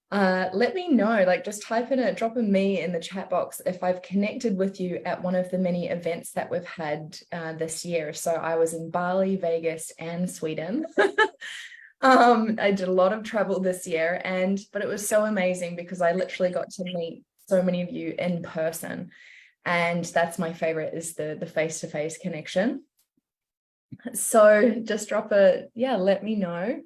Let me know, like just drop a me in the chat box if I've connected with you at one of the many events that we've had this year. So I was in Bali, Vegas, and Sweden. I did a lot of travel this year, but it was so amazing because I literally got to meet so many of you in person. And that's my favorite, is the face-to-face connection. So just let me know.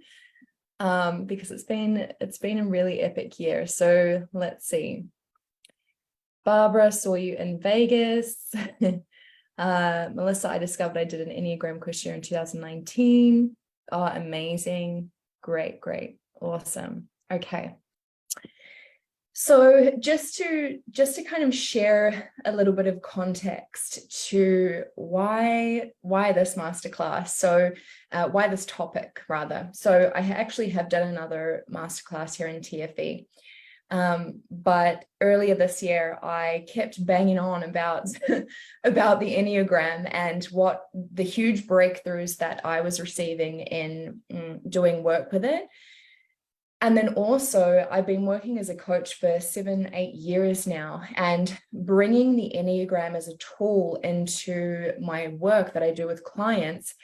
Because it's been a really epic year. So let's see. Barbara, saw you in Vegas. Melissa, I discovered I did an Enneagram questionnaire in 2019. Oh, amazing. Great. Awesome. Okay. So just to kind of share a little bit of context to why this masterclass. So why this topic rather. So I actually have done another masterclass here in TFE. But earlier this year, I kept banging on about about the Enneagram and what the huge breakthroughs that I was receiving in doing work with it. And then also, I've been working as a coach for 7-8 years now, and bringing the Enneagram as a tool into my work that I do with clients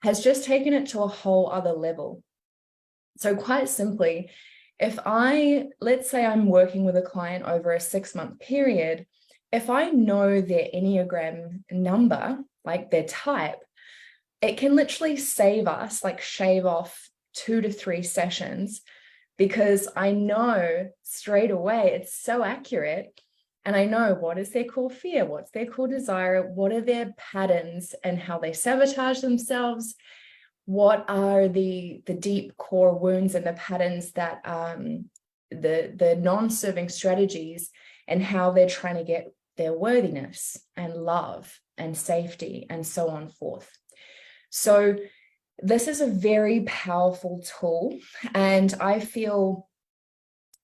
has just taken it to a whole other level. So quite simply, let's say I'm working with a client over a 6-month period, if I know their Enneagram number, like their type, it can literally shave off 2 to 3 sessions, because I know straight away it's so accurate. And I know what is their core fear, what's their core desire, what are their patterns and how they sabotage themselves, what are the deep core wounds and the patterns that the non-serving strategies, and how they're trying to get their worthiness and love and safety and so on forth. So this is a very powerful tool, and I feel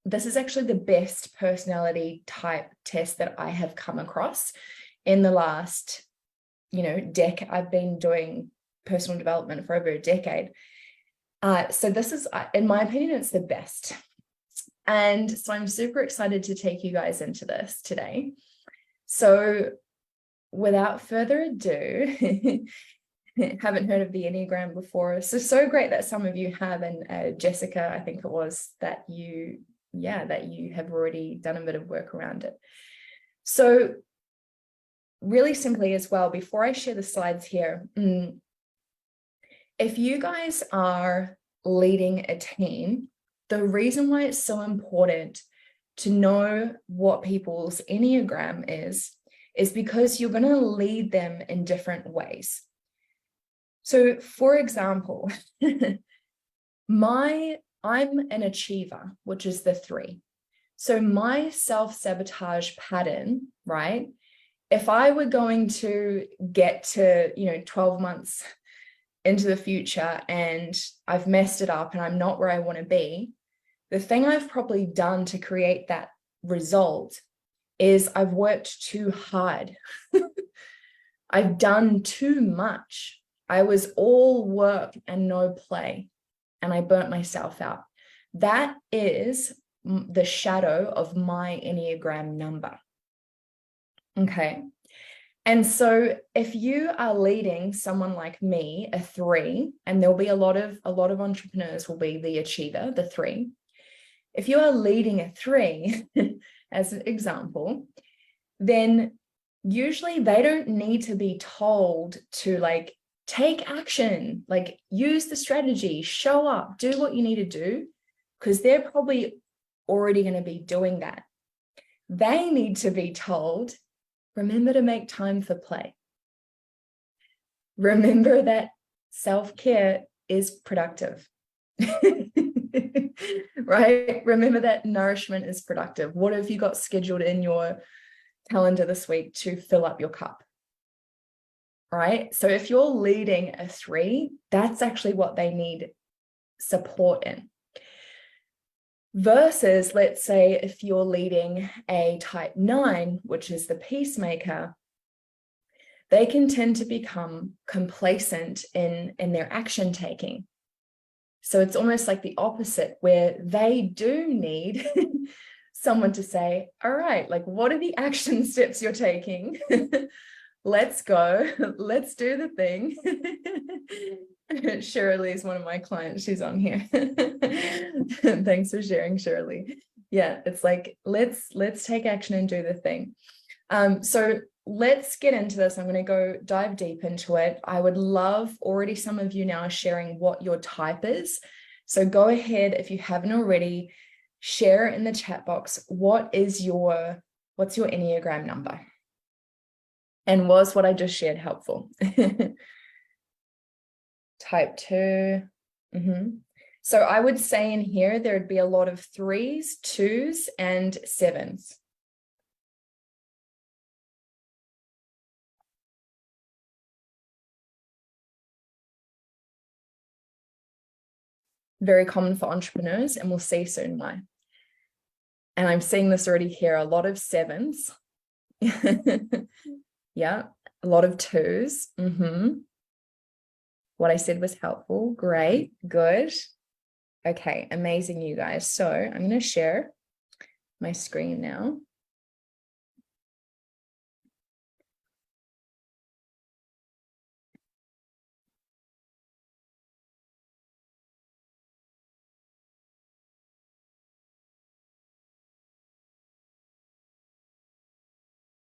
this is actually the best personality type test that I have come across in the last, decade. I've been doing personal development for over a decade. So this is, in my opinion, it's the best. And so I'm super excited to take you guys into this today. So without further ado, haven't heard of the Enneagram before. So great that some of you have, and Jessica, I think it was, that you have already done a bit of work around it. So really simply as well, before I share the slides here, if you guys are leading a team, the reason why it's so important to know what people's Enneagram is because you're going to lead them in different ways. So for example, I'm an achiever, which is the 3. So my self-sabotage pattern, right? If I were going to get to, 12 months into the future and I've messed it up and I'm not where I want to be, the thing I've probably done to create that result is I've worked too hard. I've done too much. I was all work and no play, and I burnt myself out. That is the shadow of my Enneagram number. Okay. And so if you are leading someone like me, a 3, and there'll be a lot of entrepreneurs will be the achiever, the 3. If you are leading a 3, as an example, then usually they don't need to be told to take action, use the strategy, show up, do what you need to do, because they're probably already going to be doing that. They need to be told, remember to make time for play. Remember that self-care is productive. Right? Remember that nourishment is productive. What have you got scheduled in your calendar this week to fill up your cup? Right? So if you're leading a 3, that's actually what they need support in. Versus, let's say, if you're leading a type 9, which is the peacemaker, they can tend to become complacent in their action taking. So it's almost like the opposite, where they do need someone to say, all right, like, what are the action steps you're taking? Let's go. Let's do the thing. Shirley is one of my clients. She's on here. Thanks for sharing, Shirley. Yeah, it's like, let's take action and do the thing. So let's get into this. I'm going to go dive deep into it. I would love, already some of you now are sharing what your type is. So go ahead, if you haven't already, share in the chat box, what's your Enneagram number? And was what I just shared helpful? Type 2. So I would say in here, there would be a lot of 3s, 2s, and 7s. Very common for entrepreneurs, and we'll see soon why. And I'm seeing this already here, a lot of 7s. Yeah, a lot of 2s. What I said was helpful. Great, good. Okay, amazing, you guys. So I'm going to share my screen now.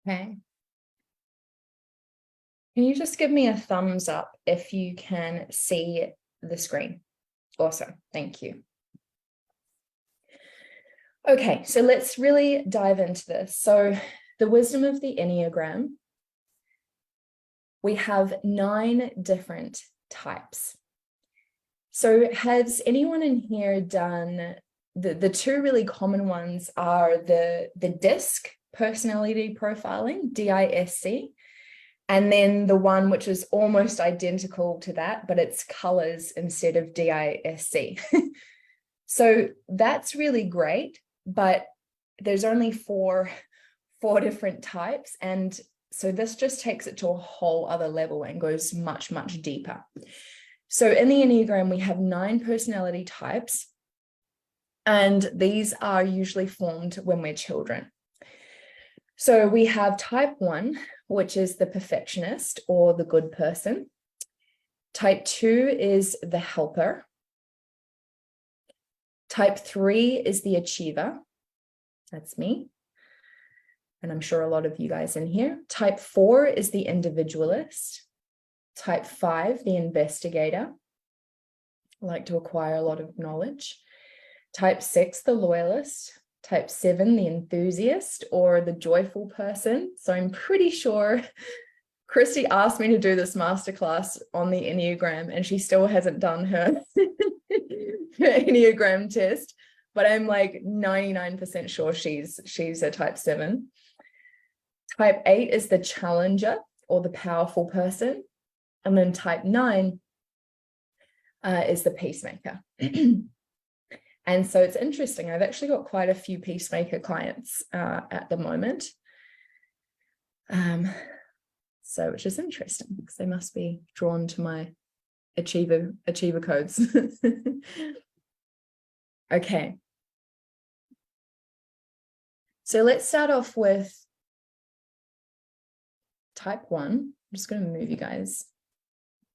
Okay. Can you just give me a thumbs up if you can see the screen? Awesome. Thank you. Okay, so let's really dive into this. So the wisdom of the Enneagram, we have 9 different types. So has anyone in here done, the 2 really common ones are the DISC, personality profiling, DISC, and then the one which is almost identical to that, but it's colors instead of DISC. So that's really great, but there's only four different types. And so this just takes it to a whole other level and goes much, much deeper. So in the Enneagram, we have 9 personality types, and these are usually formed when we're children. So we have type 1, which is the perfectionist or the good person. Type 2 is the helper. Type 3 is the achiever. That's me. And I'm sure a lot of you guys in here. Type 4 is the individualist. Type 5, the investigator. I like to acquire a lot of knowledge. Type 6, the loyalist. Type 7, the enthusiast or the joyful person. So I'm pretty sure Christy asked me to do this masterclass on the Enneagram, and she still hasn't done her Enneagram test, but I'm like 99% sure she's a type 7. Type 8 is the challenger or the powerful person. And then type 9 is the peacemaker. And so it's interesting. I've actually got quite a few peacemaker clients at the moment. So which is interesting because they must be drawn to my achiever codes. Okay. So let's start off with type 1. I'm just going to move you guys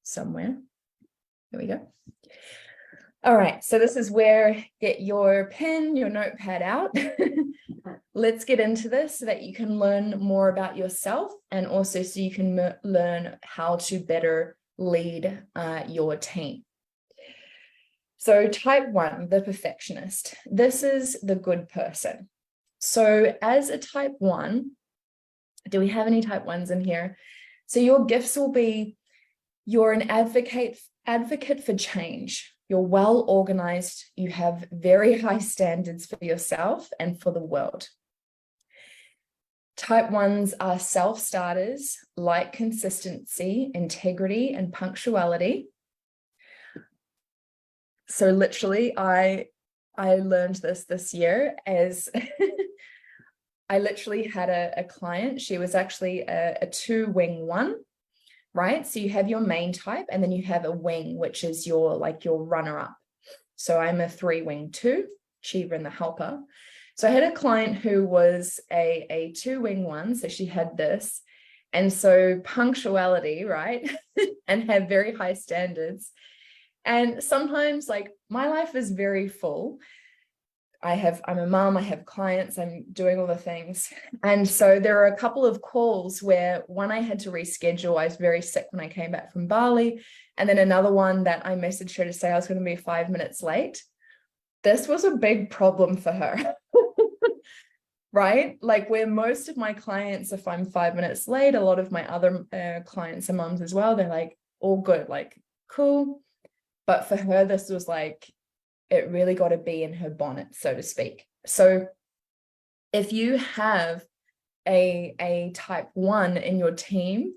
somewhere. There we go. All right, so this is where get your pen, your notepad out. Let's get into this so that you can learn more about yourself, and also so you can learn how to better lead your team. So type 1, the perfectionist. This is the good person. So as a type 1, do we have any type 1s in here? So your gifts will be, you're an advocate for change. You're well organized. You have very high standards for yourself and for the world. Type 1s are self-starters, like consistency, integrity, and punctuality. So literally, I learned this year as I literally had a client. She was actually a 2-wing 1. Right? So you have your main type, and then you have a wing, which is your runner-up. So I'm a 3-wing 2, achiever and the helper. So I had a client who was a 2-wing 1. So she had this. And so punctuality, right? And have very high standards. And sometimes like my life is very full. I'm a mom, I have clients, I'm doing all the things. And so there are a couple of calls where one I had to reschedule. I was very sick when I came back from Bali. And then another one that I messaged her to say I was going to be 5 minutes late. This was a big problem for her, right? Like where most of my clients, if I'm 5 minutes late, a lot of my other clients and moms as well, they're like, all good, like, cool. But for her, this was like, it really got to be in her bonnet, so to speak. So if you have a type 1 in your team,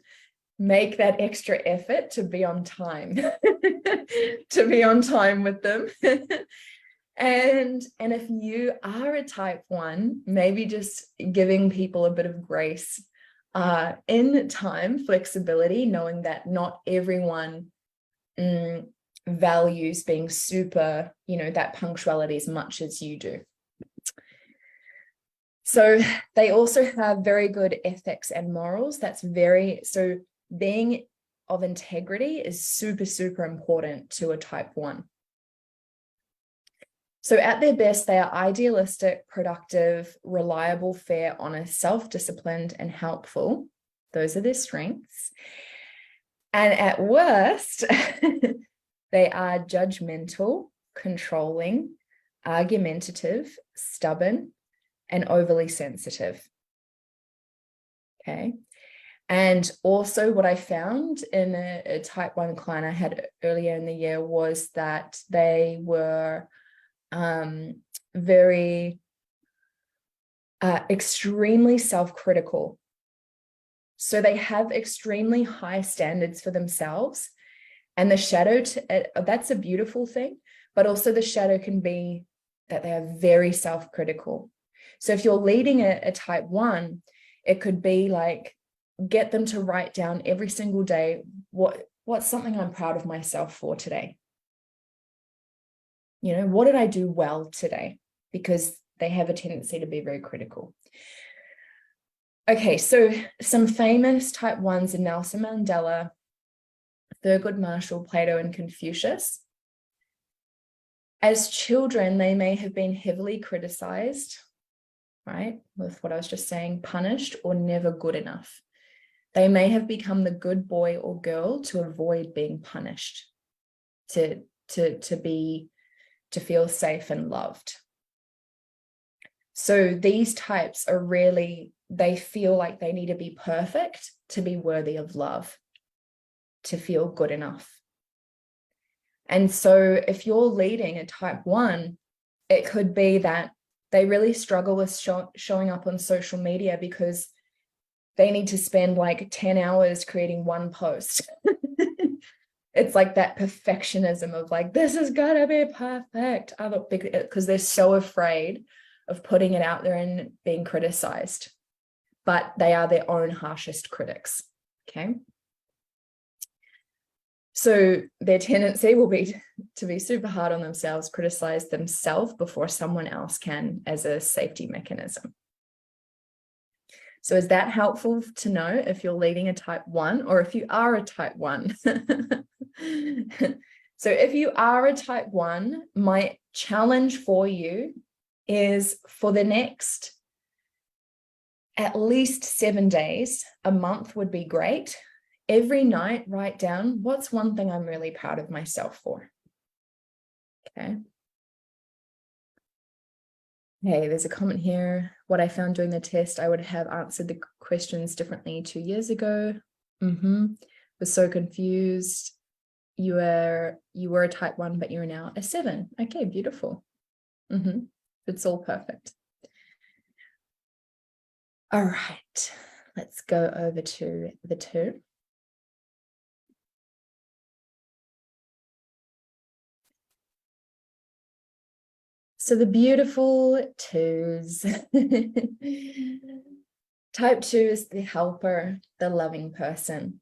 make that extra effort to be on time, to be on time with them. And if you are a type 1, maybe just giving people a bit of grace in time, flexibility, knowing that not everyone values being super, that punctuality as much as you do. So they also have very good ethics and morals. So being of integrity is super, super important to a type 1. So at their best, they are idealistic, productive, reliable, fair, honest, self-disciplined, and helpful. Those are their strengths. And at worst, they are judgmental, controlling, argumentative, stubborn, and overly sensitive. Okay. And also what I found in a type 1 client I had earlier in the year was that they were very extremely self-critical. So they have extremely high standards for themselves. And the shadow, that's a beautiful thing, but also the shadow can be that they are very self-critical. So if you're leading a type 1, it could be like, get them to write down every single day, what's something I'm proud of myself for today? What did I do well today? Because they have a tendency to be very critical. Okay, so some famous type 1s are Nelson Mandela, Thurgood Marshall, Plato, and Confucius. As children, they may have been heavily criticized, right? With what I was just saying, punished or never good enough. They may have become the good boy or girl to avoid being punished, to feel safe and loved. So these types are really, they feel like they need to be perfect to be worthy of love, to feel good enough. And so if you're leading a type 1, it could be that they really struggle with showing up on social media because they need to spend like 10 hours creating one post. It's like that perfectionism of like, this is gonna be perfect, because they're so afraid of putting it out there and being criticized. But they are their own harshest critics, okay? So their tendency will be to be super hard on themselves, criticize themselves before someone else can, as a safety mechanism. So is that helpful to know if you're leading a type 1 or if you are a type 1? So if you are a type 1, my challenge for you is for the next at least 7 days, a month would be great. Every night, write down, what's one thing I'm really proud of myself for? Okay. Hey, there's a comment here. What I found doing the test, I would have answered the questions differently 2 years ago. Was so confused. You were a type 1, but you're now a 7. Okay, beautiful. It's all perfect. All right, let's go over to the 2. So the beautiful 2s. Type 2 is the helper, the loving person.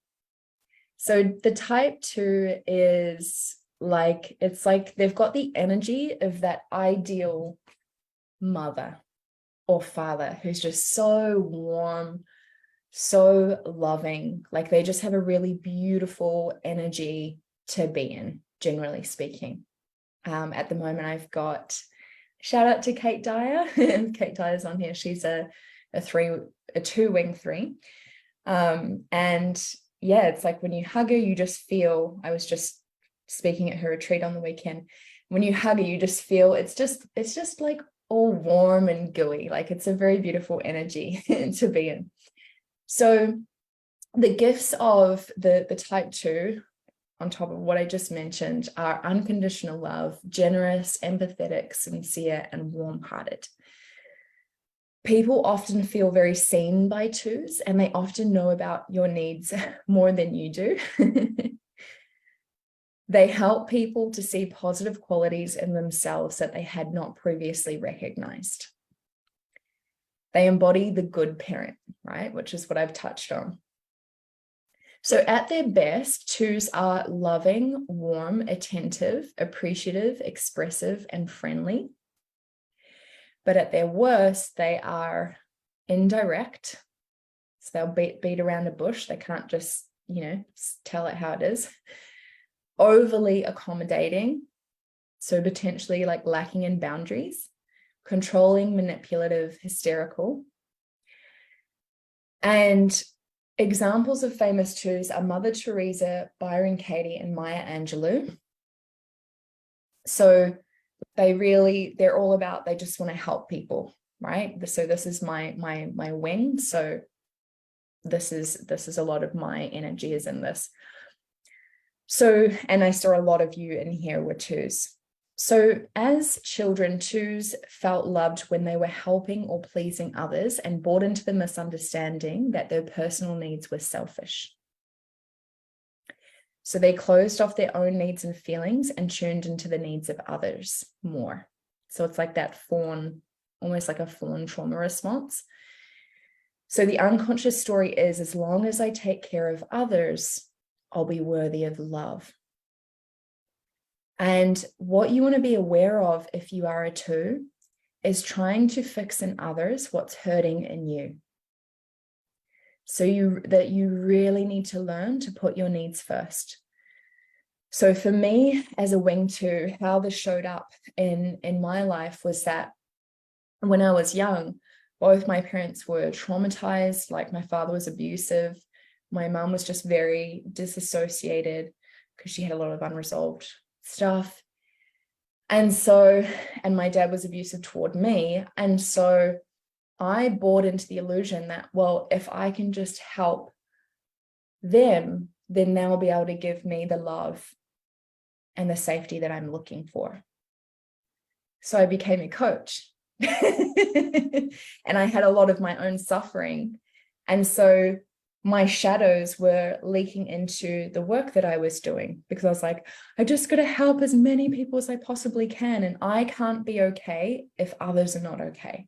So the type 2 is Like, it's like they've got the energy of that ideal mother or father who's just so warm, so loving. Like, they just have a really beautiful energy to be in, generally speaking. At the moment, I've got, shout out to Kate Dyer. Kate Dyer's on here. She's a two-wing three. And yeah, it's like when you hug her, you just feel, I was just speaking at her retreat on the weekend. When you hug her, you just feel it's just like all warm and gooey. Like, it's a very beautiful energy to be in. So the gifts of the type 2, on top of what I just mentioned, are unconditional love, generous, empathetic, sincere, and warm-hearted. People often feel very seen by 2s, and they often know about your needs more than you do. They help people to see positive qualities in themselves that they had not previously recognized. They embody the good parent, right? Which is what I've touched on. So at their best, 2s are loving, warm, attentive, appreciative, expressive, and friendly. But at their worst, they are indirect. So they'll beat around the bush. They can't just, tell it how it is. Overly accommodating. So potentially like lacking in boundaries. Controlling, manipulative, hysterical. And examples of famous 2s are Mother Teresa, Byron Katie, and Maya Angelou. So they're all about, they just want to help people, right? So this is my wing. So this is a lot of my energy is in this. So, and I saw a lot of you in here were 2s. So as children, 2s felt loved when they were helping or pleasing others and bought into the misunderstanding that their personal needs were selfish. So they closed off their own needs and feelings and tuned into the needs of others more. So it's like that fawn, almost like a fawn trauma response. So the unconscious story is, as long as I take care of others, I'll be worthy of love. And what you want to be aware of if you are a 2 is trying to fix in others what's hurting in you. So you really need to learn to put your needs first. So for me as a wing 2, how this showed up in my life was that when I was young, both my parents were traumatized. Like, my father was abusive. My mom was just very disassociated because she had a lot of unresolved stuff. And my dad was abusive toward me. And so I bought into the illusion that, well, if I can just help them, then they'll be able to give me the love and the safety that I'm looking for. So I became a coach. And I had a lot of my own suffering. And so my shadows were leaking into the work that I was doing, because I was like, I just got to help as many people as I possibly can. And I can't be okay if others are not okay.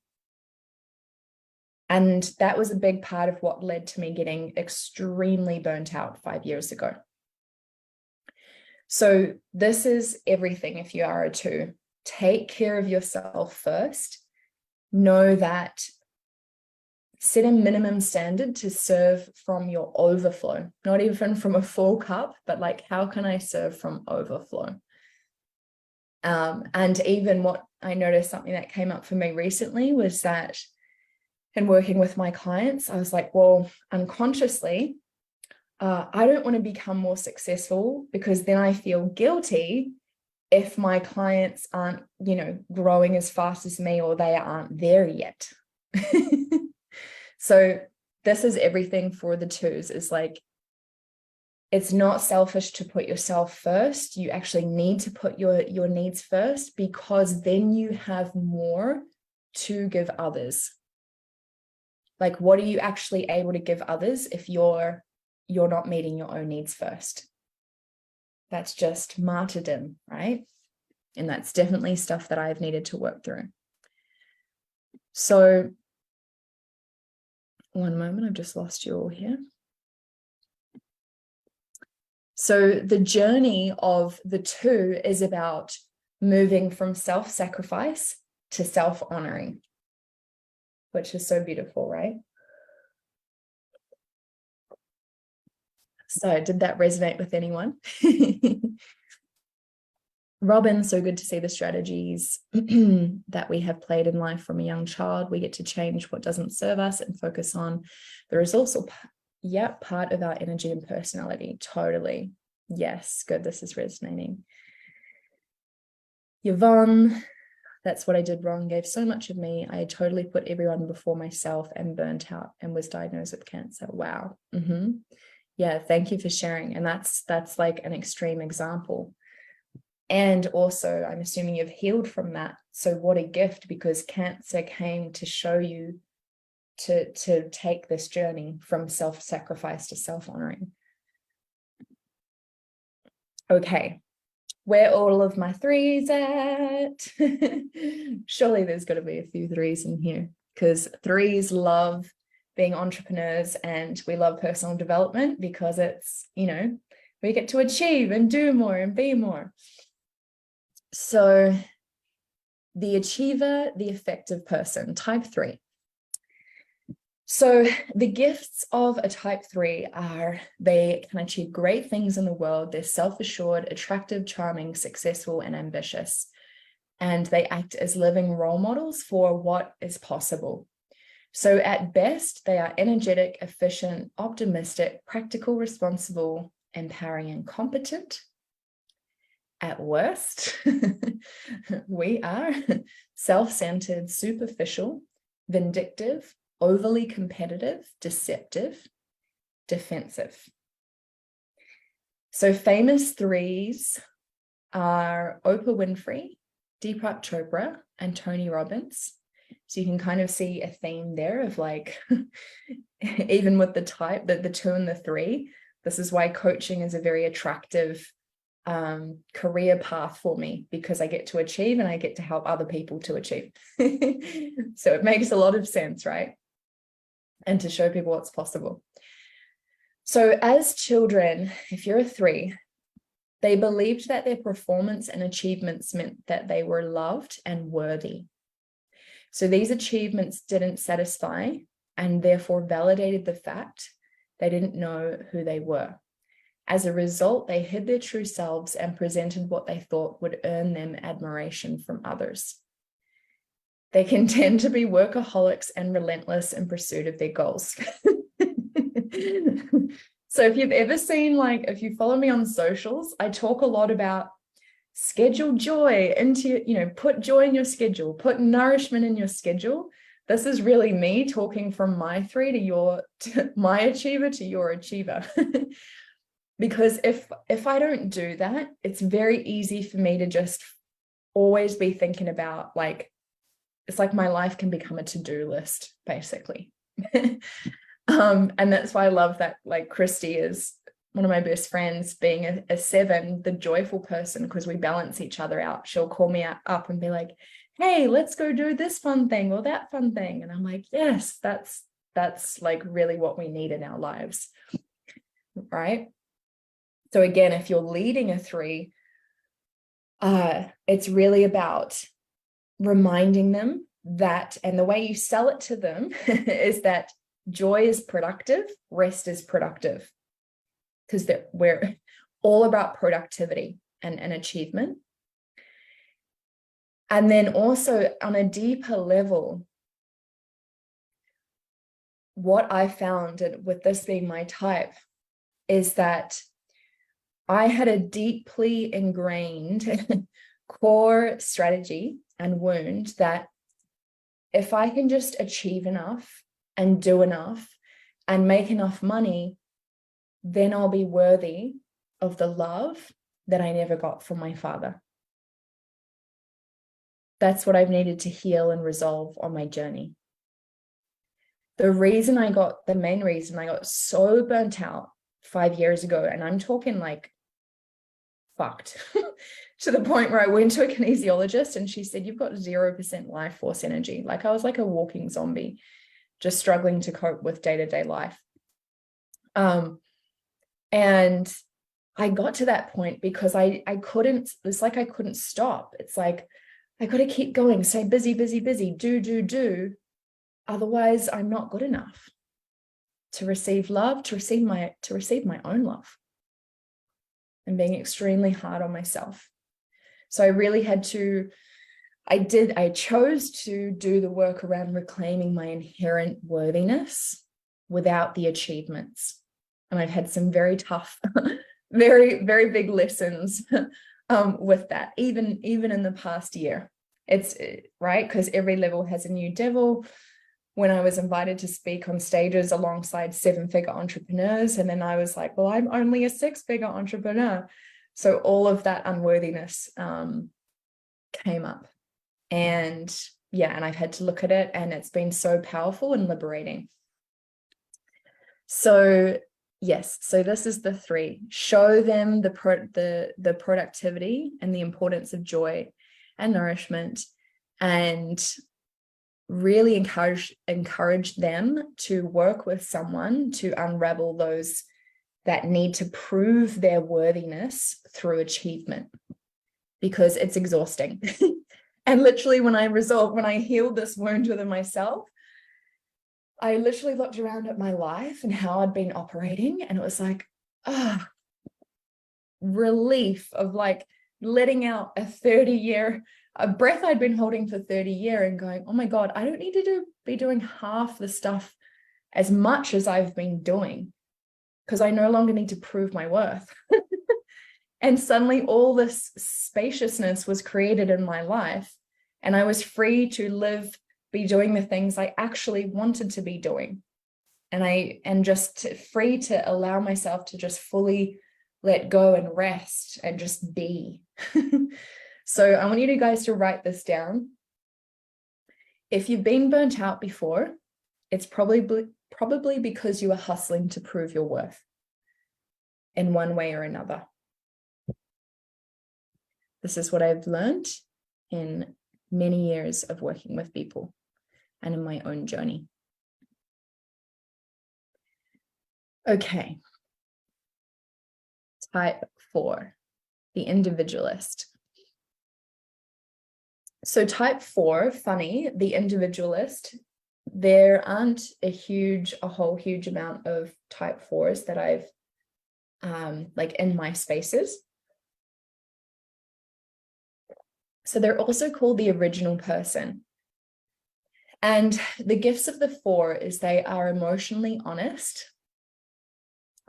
And that was a big part of what led to me getting extremely burnt out 5 years ago. So this is everything if you are a 2. Take care of yourself first. Know that, set a minimum standard to serve from your overflow, not even from a full cup, but like, how can I serve from overflow? And even what I noticed, something that came up for me recently was that in working with my clients, I was like, well, unconsciously, I don't want to become more successful, because then I feel guilty if my clients aren't, growing as fast as me, or they aren't there yet. So this is everything for the 2s, is like, it's not selfish to put yourself first. You actually need to put your needs first, because then you have more to give others. Like, what are you actually able to give others if you're not meeting your own needs first? That's just martyrdom, right? And that's definitely stuff that I've needed to work through. So one moment, I've just lost you all here. So the journey of the two is about moving from self-sacrifice to self-honoring, which is so beautiful, right? So did that resonate with anyone? Robin, so good to see the strategies that we have played in life from a young child. We get to change what doesn't serve us and focus on the results, or part of our energy and personality. Totally. Yes, good. This is resonating. Yvonne, that's what I did wrong. Gave so much of me. I totally put everyone before myself and burnt out and was diagnosed with cancer. Wow. Yeah, thank you for sharing. And that's like an extreme example. And also, I'm assuming you've healed from that. So what a gift, because cancer came to show you to take this journey from self-sacrifice to self-honoring. Okay, where all of my threes at? Surely there's got to be a few threes in here, because threes love being entrepreneurs and we love personal development because it's, we get to achieve and do more and be more. So the achiever, the effective person, type 3. So the gifts of a type 3 are they can achieve great things in the world. They're self-assured, attractive, charming, successful, and ambitious. And they act as living role models for what is possible. So at best, they are energetic, efficient, optimistic, practical, responsible, empowering, and competent. At worst, we are self-centered, superficial, vindictive, overly competitive, deceptive, defensive. So famous threes are Oprah Winfrey, Deepak Chopra, and Tony Robbins. So you can kind of see a theme there of like, even with the type, the 2 and the 3, this is why coaching is a very attractive career path for me, because I get to achieve and I get to help other people to achieve. So it makes a lot of sense, right? And to show people what's possible. So as children, if you're a 3, they believed that their performance and achievements meant that they were loved and worthy. So these achievements didn't satisfy and therefore validated the fact they didn't know who they were. As a result, they hid their true selves and presented what they thought would earn them admiration from others. They can tend to be workaholics and relentless in pursuit of their goals. So if you've ever seen, like, if you follow me on socials, I talk a lot about schedule joy into, put joy in your schedule, put nourishment in your schedule. This is really me talking from my 3 to my achiever to your achiever. Because if I don't do that, it's very easy for me to just always be thinking about, like, it's like my life can become a to-do list, basically. And that's why I love that, like, Christy is one of my best friends, being a 7, the joyful person, because we balance each other out. She'll call me up and be like, hey, let's go do this fun thing or that fun thing. And I'm like, yes, that's like really what we need in our lives, right? So again, if you're leading a 3, it's really about reminding them that, and the way you sell it to them is that joy is productive, rest is productive, because we're all about productivity and achievement. And then also on a deeper level, what I found, and with this being my type, is that I had a deeply ingrained core strategy and wound that if I can just achieve enough and do enough and make enough money, then I'll be worthy of the love that I never got from my father. That's what I've needed to heal and resolve on my journey. The main reason I got so burnt out 5 years ago, and I'm talking like fucked, to the point where I went to a kinesiologist and she said, you've got 0% life force energy. Like, I was like a walking zombie, just struggling to cope with day-to-day life. And I got to that point because I couldn't, it's like I couldn't stop. It's like, I got to keep going, stay busy, busy, busy, do. Otherwise, I'm not good enough to receive love, to receive my own love, and being extremely hard on myself. So I really had to, I chose to do the work around reclaiming my inherent worthiness without the achievements. And I've had some very tough, very, very big lessons with that, even in the past year. It's right, because every level has a new devil. When I was invited to speak on stages alongside 7-figure entrepreneurs, and then I was like, well, I'm only a 6-figure entrepreneur. So all of that unworthiness came up. And yeah, and I've had to look at it, and it's been so powerful and liberating. So yes, so this is the 3. Show them the productivity and the importance of joy and nourishment, and really encourage them to work with someone to unravel those that need to prove their worthiness through achievement, because it's exhausting. And literally when I healed this wound within myself, I literally looked around at my life and how I'd been operating, and it was like, relief of like letting out a 30-year breath I'd been holding for 30 years and going, oh my God, I don't need to be doing half the stuff as much as I've been doing, because I no longer need to prove my worth. And suddenly all this spaciousness was created in my life, and I was free to be doing the things I actually wanted to be doing. And just free to allow myself to just fully let go and rest and just be. So I want you guys to write this down. If you've been burnt out before, it's probably because you are hustling to prove your worth in one way or another. This is what I've learned in many years of working with people and in my own journey. Okay. Type 4, the individualist. So type 4, funny, the individualist, there aren't a whole huge amount of type 4s that I've like in my spaces. So they're also called the original person. And the gifts of the 4 is they are emotionally honest,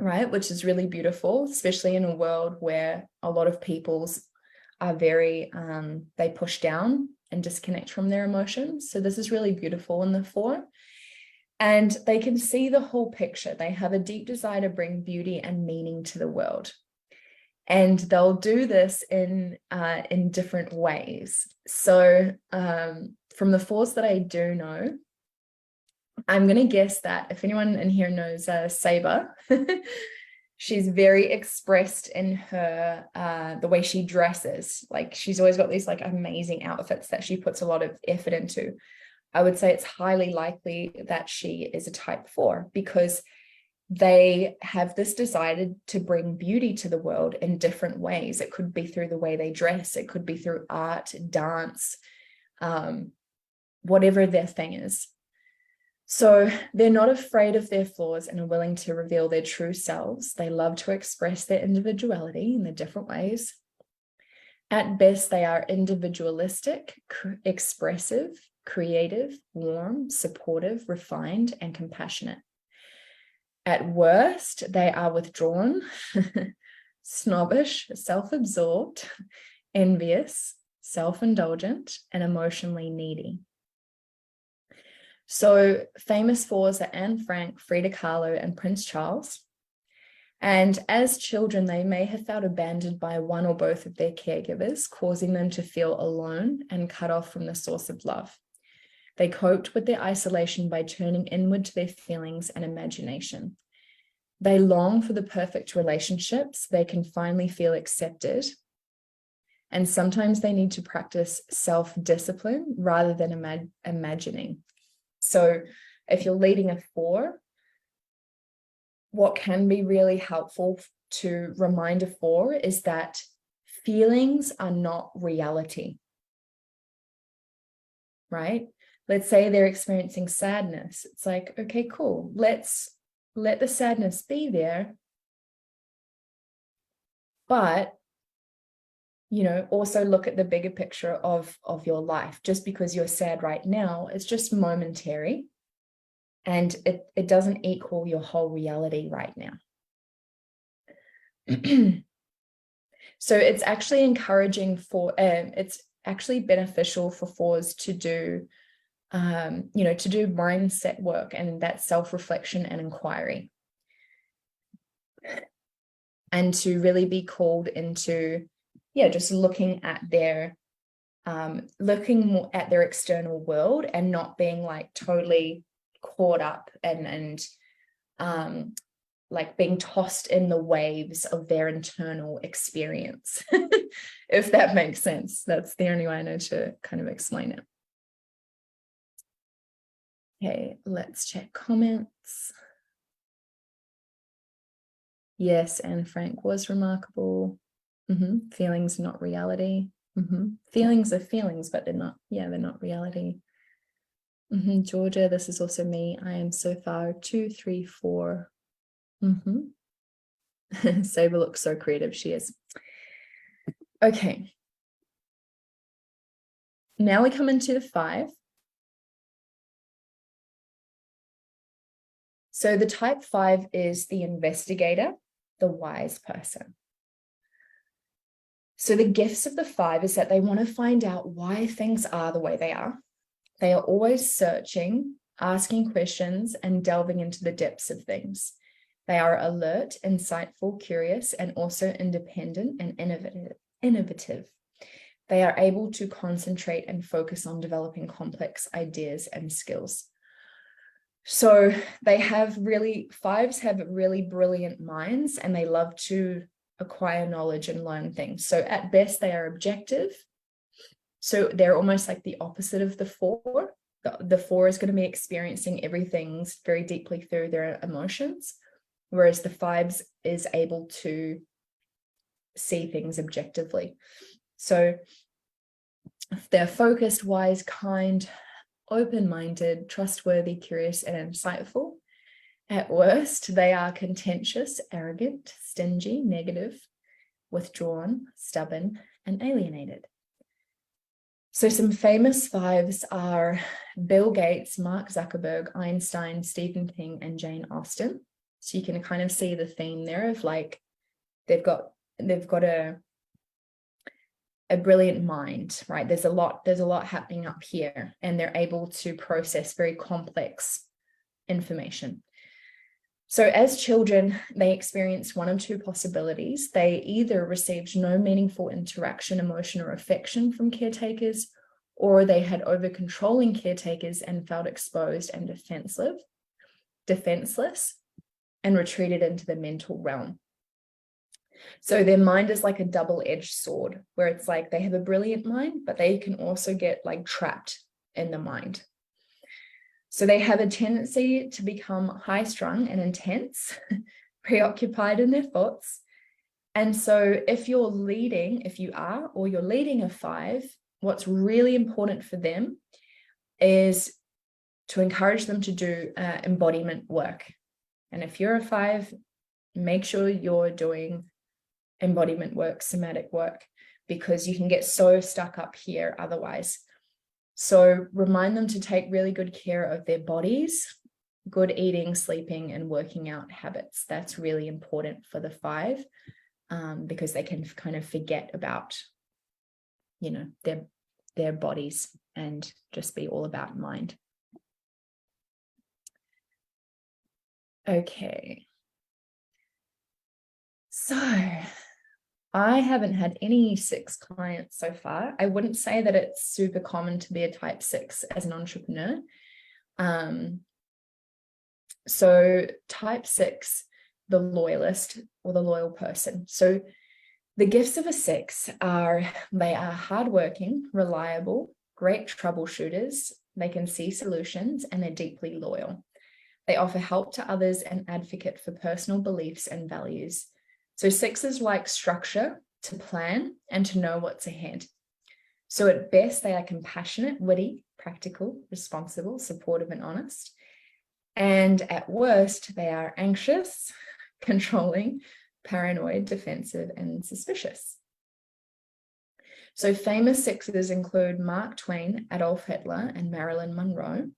right? Which is really beautiful, especially in a world where a lot of people's are very, they push down and disconnect from their emotions. So this is really beautiful in the 4. And they can see the whole picture. They have a deep desire to bring beauty and meaning to the world. And they'll do this in different ways. So from the 4s that I do know, I'm going to guess that if anyone in here knows Saber, she's very expressed in her, the way she dresses. Like she's always got these like amazing outfits that she puts a lot of effort into. I would say it's highly likely that she is a type 4, because they have this desire to bring beauty to the world in different ways. It could be through the way they dress. It could be through art, dance, whatever their thing is. So they're not afraid of their flaws and are willing to reveal their true selves. They love to express their individuality in the different ways. At best, they are individualistic, expressive, creative, warm, supportive, refined, and compassionate. At worst, they are withdrawn, snobbish, self-absorbed, envious, self-indulgent, and emotionally needy. So famous 4s are Anne Frank, Frida Kahlo, and Prince Charles. And as children, they may have felt abandoned by one or both of their caregivers, causing them to feel alone and cut off from the source of love. They coped with their isolation by turning inward to their feelings and imagination. They long for the perfect relationships they can finally feel accepted. And sometimes they need to practice self-discipline rather than imagining. So if you're leading a 4, what can be really helpful to remind a 4 is that feelings are not reality, right? Let's say they're experiencing sadness. It's like, okay, cool. Let's let the sadness be there. But, you know, also look at the bigger picture of your life. Just because you're sad right now, it's just momentary. And it doesn't equal your whole reality right now. So it's actually encouraging for, it's actually beneficial for 4s to do, you know, to do mindset work and that self-reflection and inquiry. And to really be called into, yeah, just looking at their, looking at their external world and not being like totally caught up and like being tossed in the waves of their internal experience, if that makes sense. That's the only way I know to kind of explain it. Okay, let's check comments. Yes, Anne Frank was remarkable. Feelings, not reality. Feelings are feelings, but they're not, yeah, they're not reality. Georgia, this is also me. I am so far 2, 3, 4. Saber looks so creative. She is. Okay. Now we come into the 5. So the type 5 is the investigator, the wise person. So the gifts of the 5 is that they want to find out why things are the way they are. They are always searching, asking questions, and delving into the depths of things. They are alert, insightful, curious, and also independent and innovative. They are able to concentrate and focus on developing complex ideas and skills. So they have really, 5s have really brilliant minds and they love to acquire knowledge and learn things. So at best, they are objective. So they're almost like the opposite of the 4. The 4 is going to be experiencing everything very deeply through their emotions, whereas the 5s is able to see things objectively. So if they're focused, wise, kind, open-minded, trustworthy, curious, and insightful. At worst, they are contentious, arrogant, stingy, negative, withdrawn, stubborn, and alienated. So some famous 5s are Bill Gates, Mark Zuckerberg, Einstein, Stephen King, and Jane Austen. So you can kind of see the theme there of like, they've got a brilliant mind, right? There's a lot happening up here, and they're able to process very complex information. So as children, they experienced one of 2 possibilities. They either received no meaningful interaction, emotion, or affection from caretakers, or they had over-controlling caretakers and felt exposed and defenseless, and retreated into the mental realm. So their mind is like a double-edged sword, where it's like they have a brilliant mind, but they can also get like trapped in the mind. So they have a tendency to become high-strung and intense, preoccupied in their thoughts. And so if you're leading a 5, what's really important for them is to encourage them to do embodiment work. And if you're a 5, make sure you're doing embodiment work, somatic work, because you can get so stuck up here otherwise. So remind them to take really good care of their bodies, good eating, sleeping, and working out habits. That's really important for the 5, because they can kind of forget about, you know, their bodies and just be all about mind. Okay. So I haven't had any 6 clients so far. I wouldn't say that it's super common to be a type 6 as an entrepreneur. So type 6, the loyalist or the loyal person. So the gifts of a 6 are, they are hardworking, reliable, great troubleshooters. They can see solutions and they're deeply loyal. They offer help to others and advocate for personal beliefs and values. So sixes like structure, to plan, and to know what's ahead. So at best, they are compassionate, witty, practical, responsible, supportive, and honest. And at worst, they are anxious, controlling, paranoid, defensive, and suspicious. So famous sixes include Mark Twain, Adolf Hitler, and Marilyn Monroe.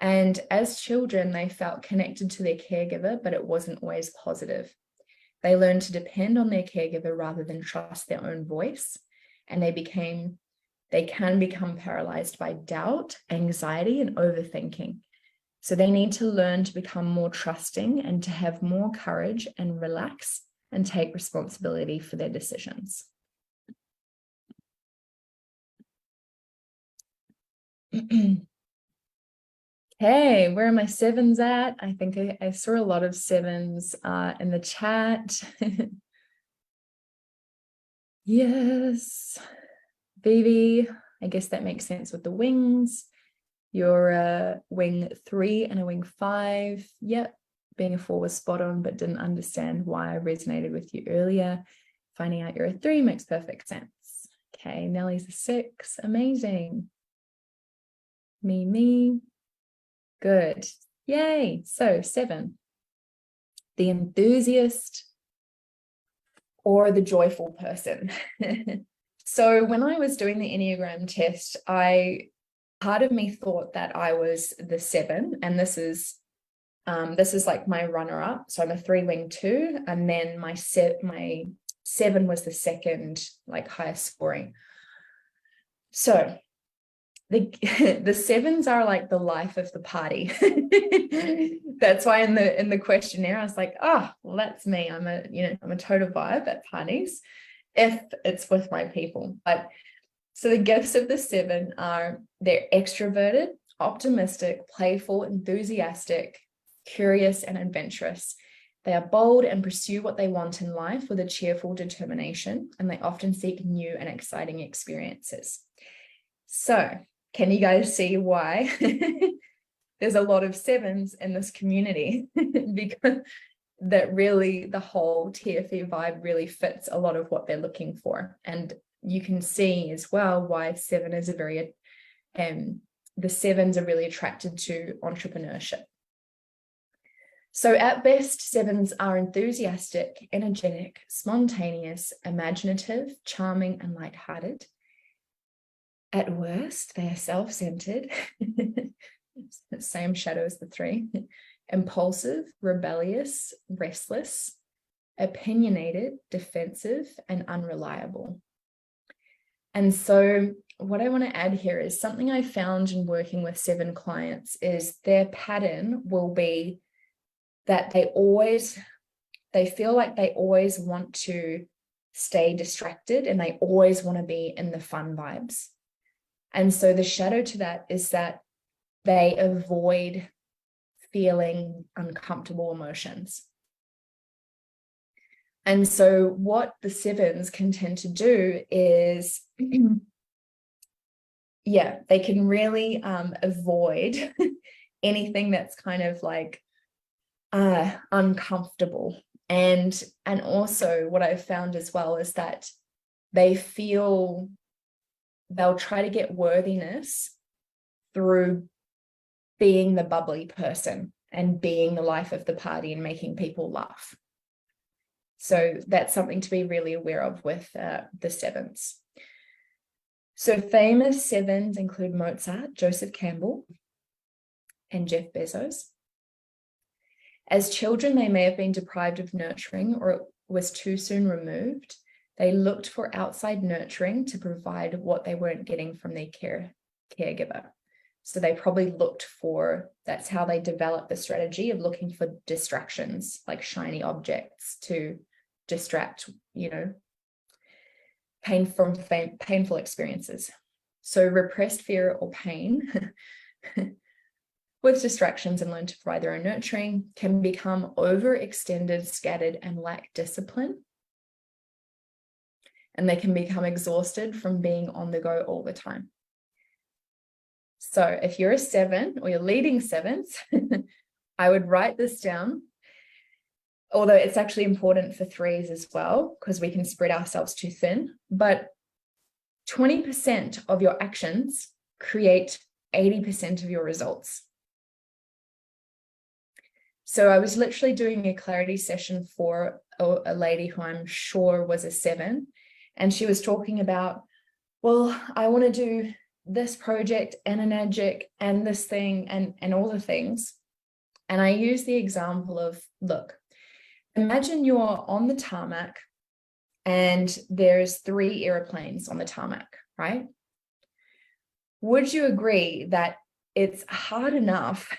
And as children, they felt connected to their caregiver, but it wasn't always positive. They learned to depend on their caregiver rather than trust their own voice. And they can become paralyzed by doubt, anxiety, and overthinking. So they need to learn to become more trusting and to have more courage and relax and take responsibility for their decisions. Okay, where are my sevens at? I think I saw a lot of sevens in the chat. Yes, Vivi, I guess that makes sense with the wings. You're a wing 3 and a wing 5. Yep, being a 4 was spot on, but didn't understand why I resonated with you earlier. Finding out you're a 3 makes perfect sense. Okay, Nellie's a 6. Amazing. Me. Good. Yay. So 7. The enthusiast or the joyful person. So when I was doing the Enneagram test, part of me thought that I was the 7, and this is like my runner-up. So I'm a 3 wing 2, and then my 7 was the second, like, highest scoring. So the sevens are like the life of the party. That's why in the questionnaire I was like, oh, well, that's me. I'm a total vibe at parties if it's with my people. But so the gifts of the 7 are they're extroverted, optimistic, playful, enthusiastic, curious, and adventurous. They are bold and pursue what they want in life with a cheerful determination, and they often seek new and exciting experiences. So can you guys see why there's a lot of 7s in this community? Because that really, the whole TFE vibe really fits a lot of what they're looking for. And you can see as well why 7 is the 7s are really attracted to entrepreneurship. So at best, 7s are enthusiastic, energetic, spontaneous, imaginative, charming, and lighthearted. At worst, they are self-centered, same shadow as the 3, impulsive, rebellious, restless, opinionated, defensive, and unreliable. And so what I want to add here is something I found in working with 7 clients is their pattern will be that they feel like they always want to stay distracted and they always want to be in the fun vibes. And so the shadow to that is that they avoid feeling uncomfortable emotions. And so what the 7s can tend to do is, they can really avoid anything that's kind of like uncomfortable. And also what I've found as well is that they'll try to get worthiness through being the bubbly person and being the life of the party and making people laugh. So that's something to be really aware of with the 7s. So famous 7s include Mozart, Joseph Campbell, and Jeff Bezos. As children, they may have been deprived of nurturing or it was too soon removed. They looked for outside nurturing to provide what they weren't getting from their caregiver. So they probably that's how they developed the strategy of looking for distractions, like shiny objects to distract, painful experiences. So repressed fear or pain with distractions and learn to provide their own nurturing can become overextended, scattered, and lack discipline. And they can become exhausted from being on the go all the time. So if you're a 7 or you're leading 7s, I would write this down. although it's actually important for threes as well, because we can spread ourselves too thin, but 20% of your actions create 80% of your results. So I was literally doing a clarity session for a lady who I'm sure was a 7, and she was talking about, well, I want to do this project and an Enagic and this thing and all the things. And I use the example of, look, imagine you're on the tarmac and there's 3 airplanes on the tarmac, right? Would you agree that it's hard enough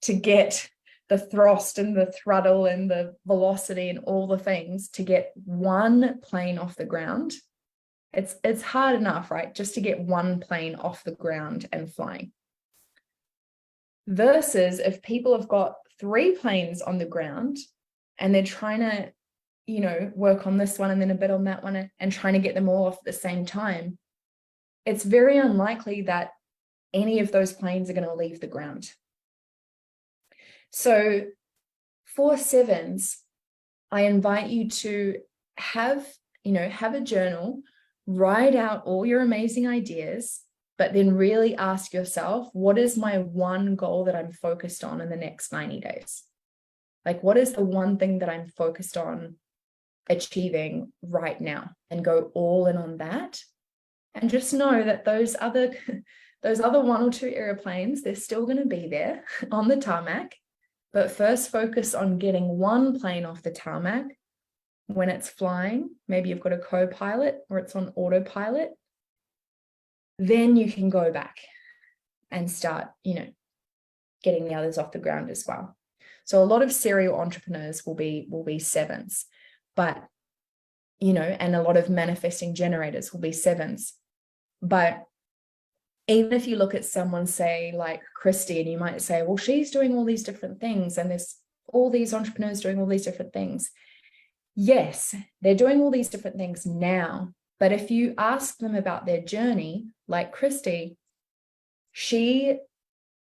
to get the thrust and the throttle and the velocity and all the things to get one plane off the ground? It's hard enough, right? Just to get one plane off the ground and flying. Versus if people have got 3 planes on the ground and they're trying to, you know, work on this one and then a bit on that one and trying to get them all off at the same time, it's very unlikely that any of those planes are going to leave the ground. So for 7s, I invite you to have a journal, write out all your amazing ideas, but then really ask yourself, what is my one goal that I'm focused on in the next 90 days? Like, what is the one thing that I'm focused on achieving right now? And go all in on that. And just know that those other 1 or 2 airplanes, they're still going to be there on the tarmac. But first focus on getting one plane off the tarmac. When it's flying, maybe you've got a co-pilot or it's on autopilot, then you can go back and start, getting the others off the ground as well. So a lot of serial entrepreneurs will be 7s, but, and a lot of manifesting generators will be 7s. But even if you look at someone, say, like Christy, and you might say, well, she's doing all these different things and there's all these entrepreneurs doing all these different things. Yes, they're doing all these different things now. But if you ask them about their journey, like Christy, she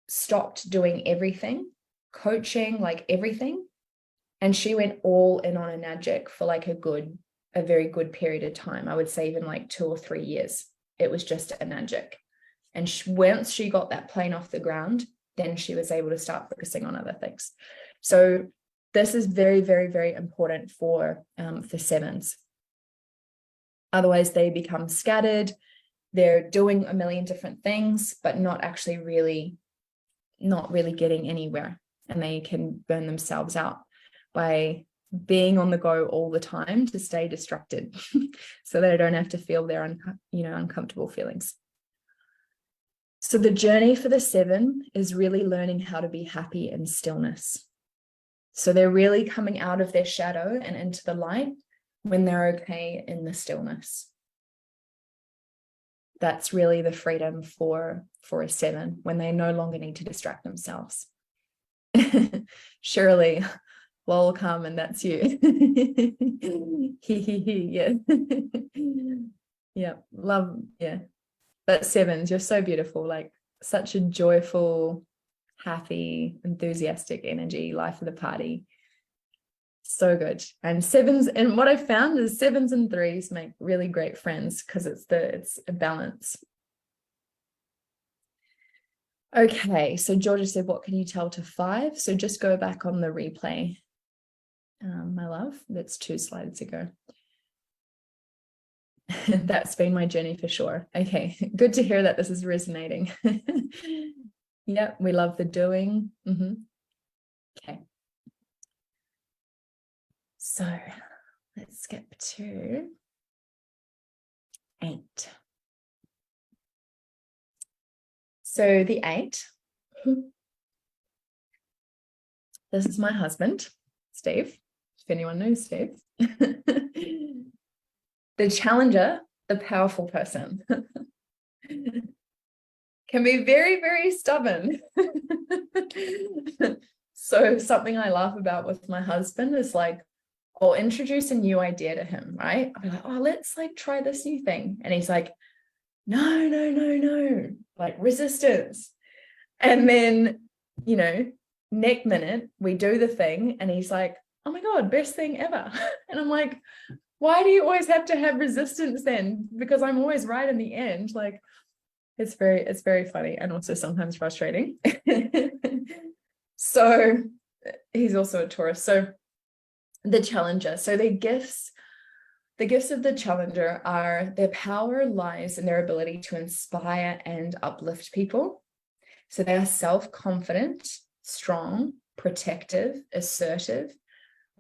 stopped doing everything, coaching, like everything. And she went all in on Enagic for like a very good period of time. I would say even like 2 or 3 years. It was just Enagic. And once she got that plane off the ground, then she was able to start focusing on other things. So this is very, very, very important for 7s. Otherwise, they become scattered. They're doing a million different things, but not really getting anywhere. And they can burn themselves out by being on the go all the time to stay distracted so they don't have to feel their uncomfortable feelings. So the journey for the 7 is really learning how to be happy in stillness. So they're really coming out of their shadow and into the light when they're okay in the stillness. That's really the freedom for a 7, when they no longer need to distract themselves. Shirley, lol, Carmen, that's you. Yeah. Yeah, love, yeah. But 7s, you're so beautiful, like such a joyful, happy, enthusiastic energy, life of the party. So good. And 7s, and what I found is 7s and 3s make really great friends because it's a balance. Okay, so Georgia said, what can you tell to 5? So just go back on the replay, my love. That's 2 slides ago. That's been my journey for sure. Okay, good to hear that this is resonating. Yep, we love the doing. Okay. So let's skip to 8. So the 8, this is my husband, Steve, if anyone knows Steve. The challenger, the powerful person, can be very, very stubborn. So something I laugh about with my husband is like, I'll introduce a new idea to him, right? I'll be like, oh, let's like try this new thing. And he's like, no, like resistance. And then, next minute we do the thing and he's like, oh my God, best thing ever. And I'm like, why do you always have to have resistance then? Because I'm always right in the end. Like, it's very funny and also sometimes frustrating. So he's also a Taurus. So the challenger. So the gifts of the challenger are their power lies in their ability to inspire and uplift people. So they are self-confident, strong, protective, assertive,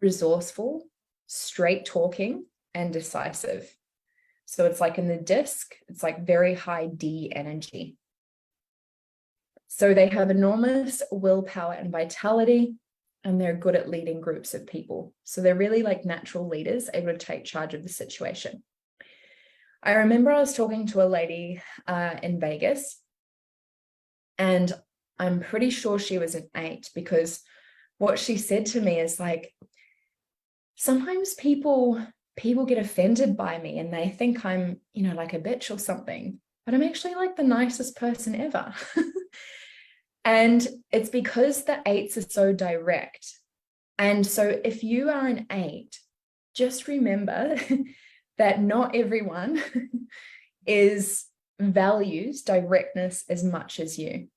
resourceful, straight talking, and decisive. So it's like in the disc, it's like very high D energy. So they have enormous willpower and vitality, and they're good at leading groups of people. So they're really like natural leaders, able to take charge of the situation. I remember I was talking to a lady in Vegas, and I'm pretty sure she was an 8, because what she said to me is like, sometimes people get offended by me and they think I'm, like a bitch or something, but I'm actually like the nicest person ever. And it's because the 8s are so direct. And so if you are an 8, just remember that not everyone values directness as much as you.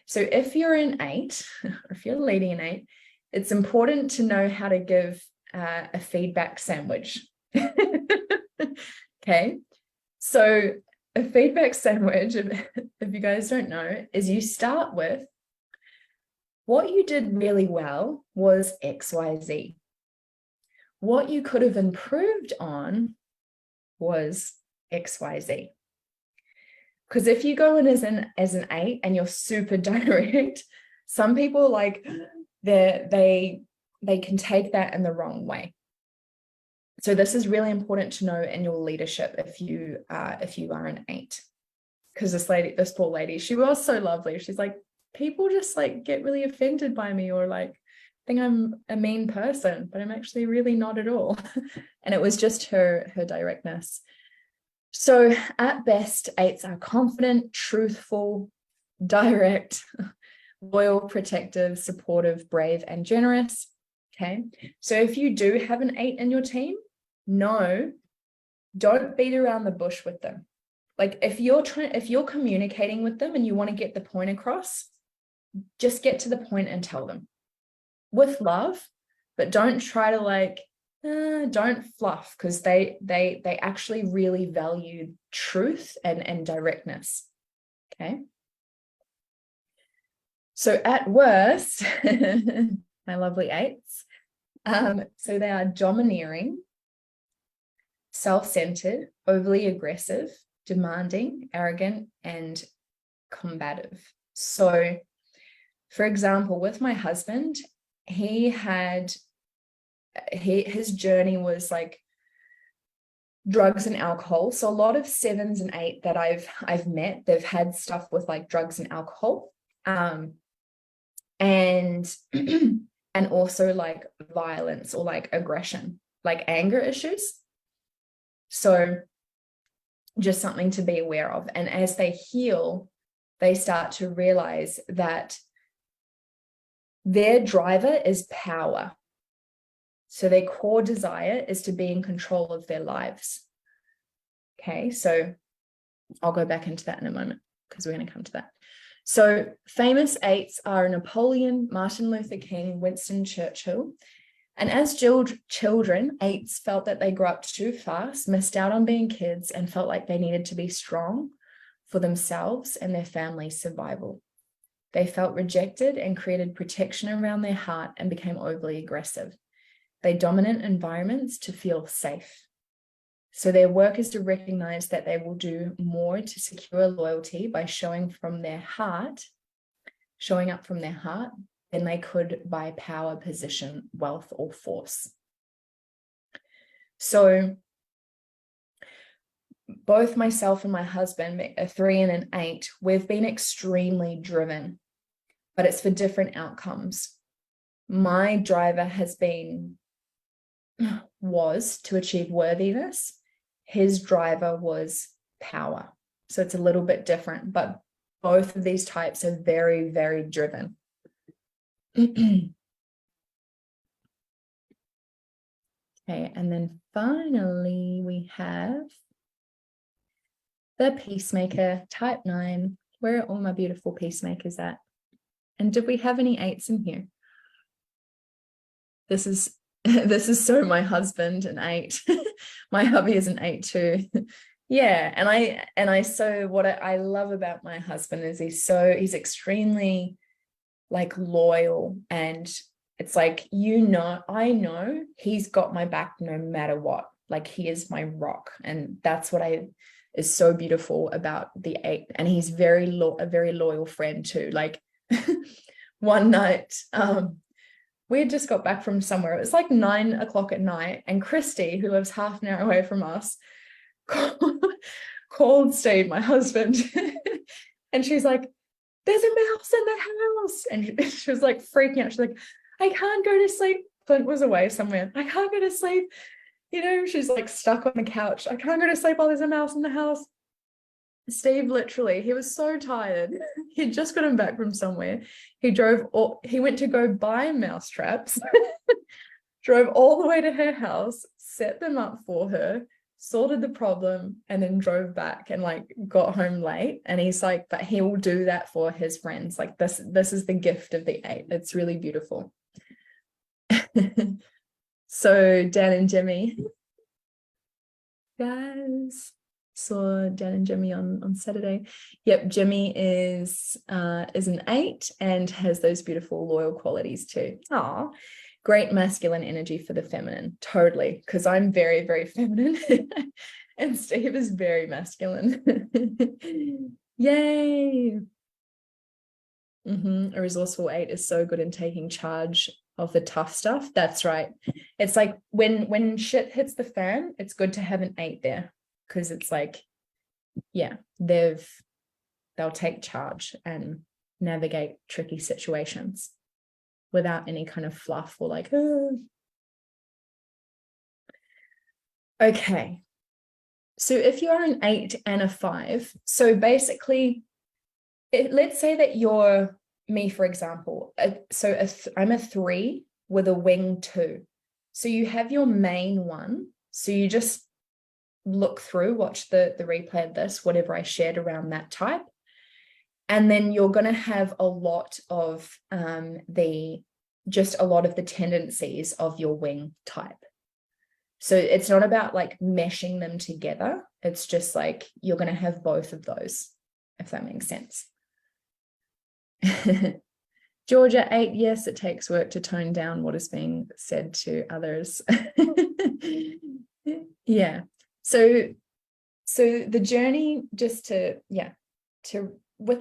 So if you're an 8, or if you're leading an 8, it's important to know how to give a feedback sandwich. Okay. So a feedback sandwich, if you guys don't know, is you start with what you did really well was XYZ. What you could have improved on was XYZ. Because if you go in as an 8 and you're super direct, some people like they can take that in the wrong way. So this is really important to know in your leadership if you are an 8. Because this poor lady, she was so lovely. She's like, people just like get really offended by me, or like think I'm a mean person, but I'm actually really not at all. And it was just her directness. So at best, 8s are confident, truthful, direct, loyal, protective, supportive, brave, and generous. Okay. So if you do have an 8 in your team, no, don't beat around the bush with them. Like if you're communicating with them and you want to get the point across, just get to the point and tell them with love, but don't try to don't fluff, because they actually really value truth and directness. Okay. So at worst, my lovely 8s, so they are domineering, self-centered, overly aggressive, demanding, arrogant, and combative. So, for example, with my husband, his journey was like drugs and alcohol. So a lot of 7s and 8 that I've met, they've had stuff with like drugs and alcohol, and and also like violence or like aggression, like anger issues. So just something to be aware of. And as they heal, they start to realize that their driver is power. So their core desire is to be in control of their lives. Okay, so I'll go back into that in a moment because we're going to come to that. So famous 8s are Napoleon, Martin Luther King, Winston Churchill. And as children, 8s felt that they grew up too fast, missed out on being kids, and felt like they needed to be strong for themselves and their family's survival. They felt rejected and created protection around their heart and became overly aggressive. They dominate environments to feel safe. So their work is to recognize that they will do more to secure loyalty by showing up from their heart, than they could by power, position, wealth, or force. So both myself and my husband, a 3 and an 8, we've been extremely driven, but it's for different outcomes. My driver was to achieve worthiness. His driver was power. So it's a little bit different, but both of these types are very, very driven. Okay, and then finally we have the peacemaker, type 9. Where are all my beautiful peacemakers at? And did we have any 8s in here? This is so my husband, an 8. My hubby is an 8 too. Yeah, so what I love about my husband is he's extremely like loyal, and it's like, I know he's got my back no matter what. Like, he is my rock, and that's what is so beautiful about the 8. And he's a very loyal friend too. Like, one night, we had just got back from somewhere. It was like 9 o'clock at night, and Christy, who lives half an hour away from us, called Steve, my husband, and she's like, "There's a mouse in the house," and she was like freaking out. She's like, "I can't go to sleep." Clint was away somewhere. "I can't go to sleep." She's like stuck on the couch. "I can't go to sleep while there's a mouse in the house." Steve, literally, he was so tired. He'd just gotten back from somewhere. He went to go buy mouse traps, drove all the way to her house, set them up for her, sorted the problem, and then drove back and like got home late. And he's like, but he will do that for his friends. Like, this is the gift of the 8. It's really beautiful. So Dan and Jimmy, guys, saw Dan and Jimmy on Saturday. Yep, Jimmy is an 8 and has those beautiful loyal qualities too. Aw, great masculine energy for the feminine. Totally, because I'm very, very feminine and Steve is very masculine. Yay. A resourceful 8 is so good in taking charge of the tough stuff. That's right. It's like when shit hits the fan, it's good to have an 8 there, because it's like, yeah, they'll take charge and navigate tricky situations without any kind of fluff or like, oh. Okay, so if you are an 8 and a 5, so basically, let's say that you're me, for example. I'm a 3 with a wing 2. So you have your main one. So you just watch the replay of this, whatever I shared around that type. And then you're going to have a lot of the tendencies of your wing type. So it's not about like meshing them together. It's just like you're going to have both of those, if that makes sense. Georgia, 8, yes, it takes work to tone down what is being said to others. Yeah. So the journey, with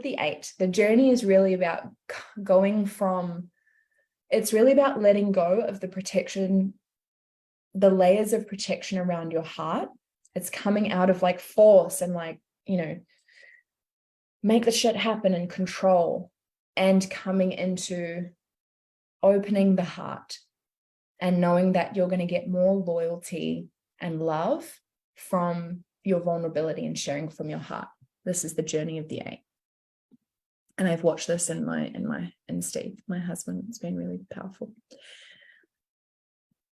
the 8, the journey is really about it's really about letting go of the protection, the layers of protection around your heart. It's coming out of like force and like, make the shit happen and control, and coming into opening the heart and knowing that you're going to get more loyalty and love from your vulnerability and sharing from your heart. This is the journey of the 8. And I've watched this in Steve, my husband. It's been really powerful.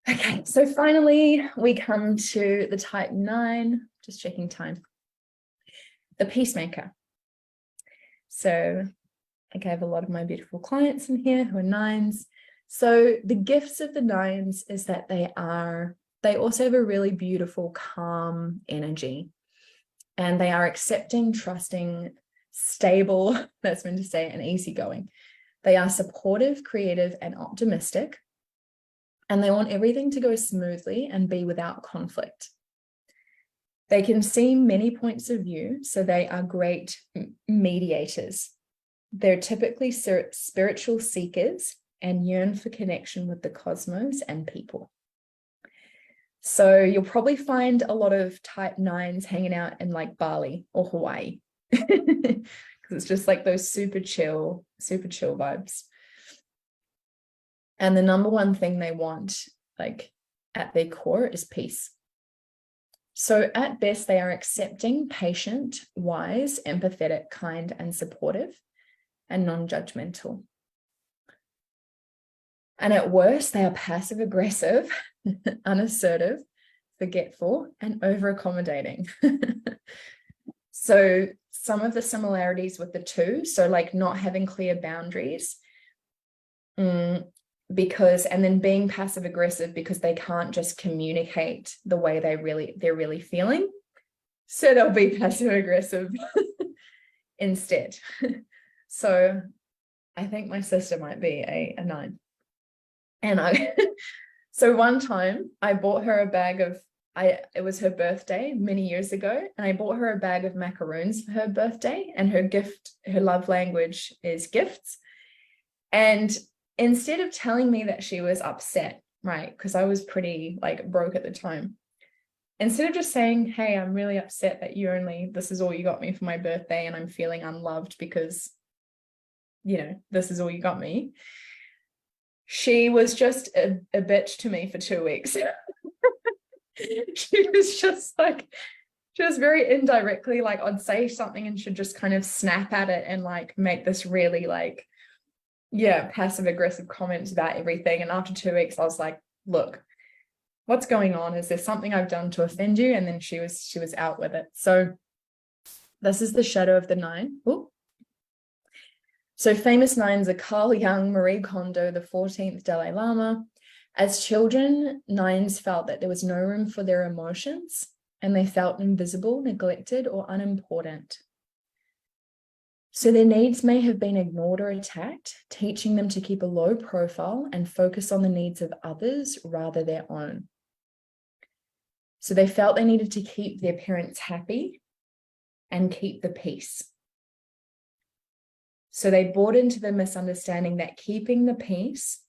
Okay, so finally we come to the type 9, just checking time, the peacemaker. So I gave a lot of my beautiful clients in here who are 9s. So the gifts of the 9s is that they also have a really beautiful, calm energy, and they are accepting, trusting, stable, that's meant to say, and easygoing. They are supportive, creative, and optimistic, and they want everything to go smoothly and be without conflict. They can see many points of view, so they are great mediators. They're typically spiritual seekers and yearn for connection with the cosmos and people. So you'll probably find a lot of type 9s hanging out in like Bali or Hawaii, because it's just like those super chill vibes. And the number one thing they want, like at their core, is peace. So at best, they are accepting, patient, wise, empathetic, kind, and supportive, and non-judgmental. And at worst, they are passive aggressive, unassertive, forgetful, and over accommodating. So some of the similarities with the two, so like not having clear boundaries, because, and then being passive aggressive because they can't just communicate the way they're really feeling. So they'll be passive aggressive instead. So I think my sister might be a 9. And so one time I bought her a bag of, it was her birthday many years ago, and I bought her a bag of macaroons for her birthday, and her love language is gifts. And instead of telling me that she was upset, right, because I was pretty like broke at the time, instead of just saying, hey, I'm really upset that this is all you got me for my birthday and I'm feeling unloved because, this is all you got me, she was just a bitch to me for 2 weeks. She was very indirectly, like, I'd say something and she'd just kind of snap at it and like make this really like, passive aggressive comments about everything. And after 2 weeks, I was like, look, what's going on? Is there something I've done to offend you? And then she was out with it. So this is the shadow of the 9. Ooh. So famous 9s are Carl Jung, Marie Kondo, the 14th Dalai Lama. As children, 9s felt that there was no room for their emotions, and they felt invisible, neglected, or unimportant. So their needs may have been ignored or attacked, teaching them to keep a low profile and focus on the needs of others rather than their own. So they felt they needed to keep their parents happy and keep the peace. So they bought into the misunderstanding that keeping the peace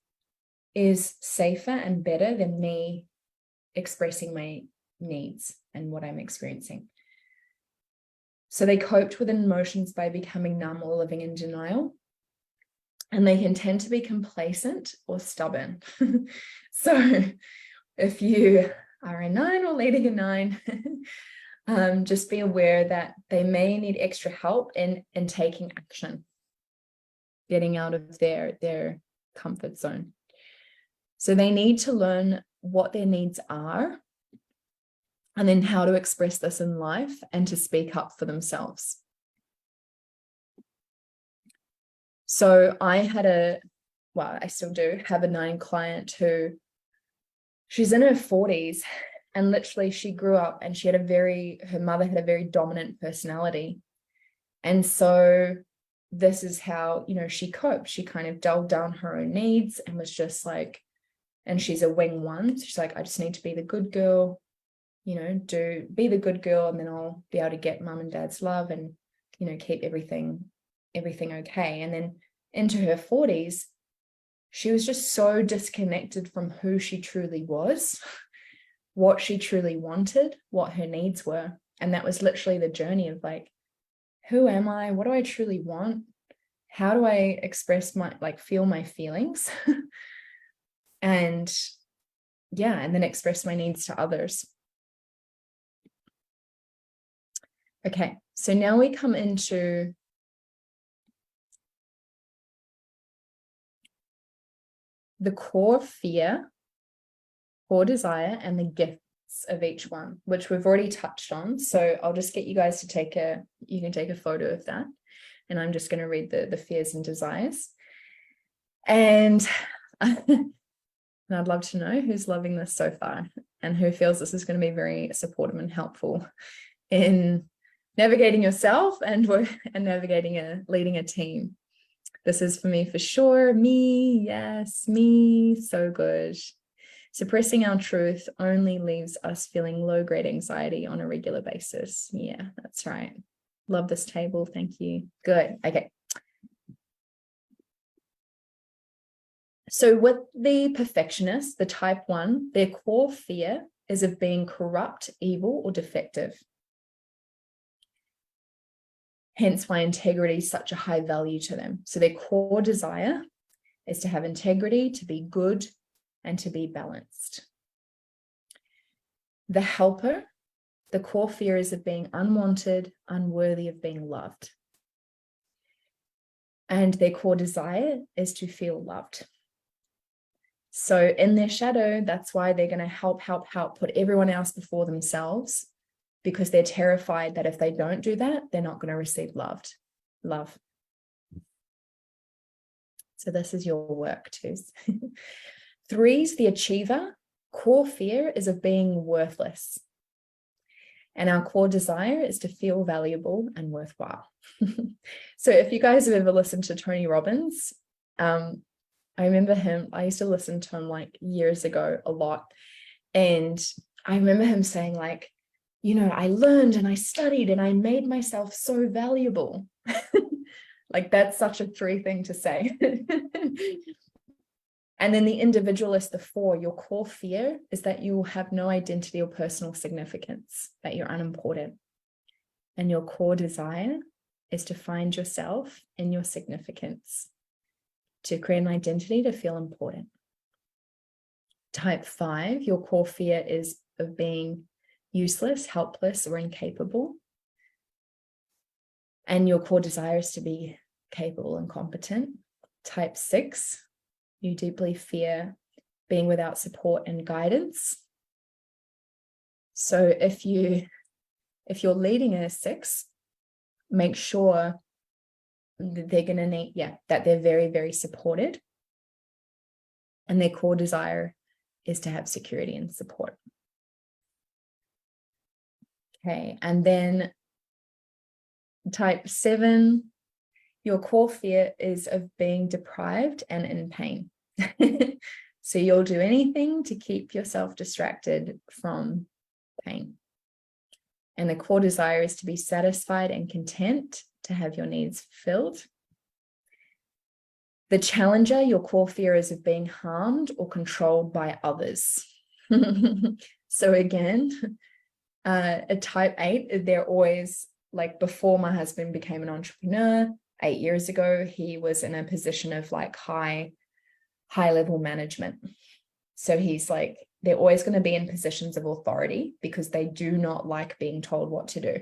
is safer and better than me expressing my needs and what I'm experiencing. So they coped with emotions by becoming numb or living in denial. And they can tend to be complacent or stubborn. So if you are a 9 or leading a 9, just be aware that they may need extra help in taking action, getting out of their comfort zone. So they need to learn what their needs are, and then how to express this in life and to speak up for themselves. So I still do have a 9 client who, she's in her 40s, and literally she grew up and her mother had a very dominant personality. And so this is how, she coped. She kind of dulled down her own needs and was just like, and she's a wing 1. So she's like, I just need to be the good girl, be the good girl, and then I'll be able to get mum and dad's love and, keep everything okay. And then into her 40s, she was just so disconnected from who she truly was, what she truly wanted, what her needs were. And that was literally the journey of like, who am I? What do I truly want? How do I express feel my feelings? And then express my needs to others. Okay, so now we come into the core fear, core desire, and the gifts of each one, which we've already touched on. So I'll just get you guys to you can take a photo of that. And I'm just going to read the fears and desires. And and I'd love to know who's loving this so far and who feels this is going to be very supportive and helpful in navigating yourself and leading a team. This is for me for sure. Me, yes, me, so good. Suppressing our truth only leaves us feeling low-grade anxiety on a regular basis. Yeah, that's right. Love this table. Thank you. Good. Okay. So with the perfectionist, the type 1, their core fear is of being corrupt, evil, or defective. Hence why integrity is such a high value to them. So their core desire is to have integrity, to be good, and to be balanced. The helper, the core fear is of being unwanted, unworthy of being loved. And their core desire is to feel loved. So in their shadow, that's why they're going to help, put everyone else before themselves, because they're terrified that if they don't do that, they're not going to receive love. So this is your work too. 3's the achiever. Core fear is of being worthless. And our core desire is to feel valuable and worthwhile. So if you guys have ever listened to Tony Robbins, I remember him, I used to listen to him like years ago a lot. And I remember him saying like, you know, I learned and I studied and I made myself so valuable. Like that's such a 3 thing to say. And then the individualist, the 4, your core fear is that you will have no identity or personal significance, that you're unimportant. And your core desire is to find yourself in your significance, to create an identity, to feel important. Type 5, your core fear is of being useless, helpless, or incapable. And your core desire is to be capable and competent. Type 6, you deeply fear being without support and guidance. So if you're leading a 6, make sure that they're going to need, that they're very, very supported. And their core desire is to have security and support. Okay, and then type 7, your core fear is of being deprived and in pain. So you'll do anything to keep yourself distracted from pain. And the core desire is to be satisfied and content, to have your needs filled. The challenger, your core fear is of being harmed or controlled by others. So again, a type 8, they're always like, before my husband became an entrepreneur 8 years ago, he was in a position of like high level management. So he's like, they're always going to be in positions of authority because they do not like being told what to do.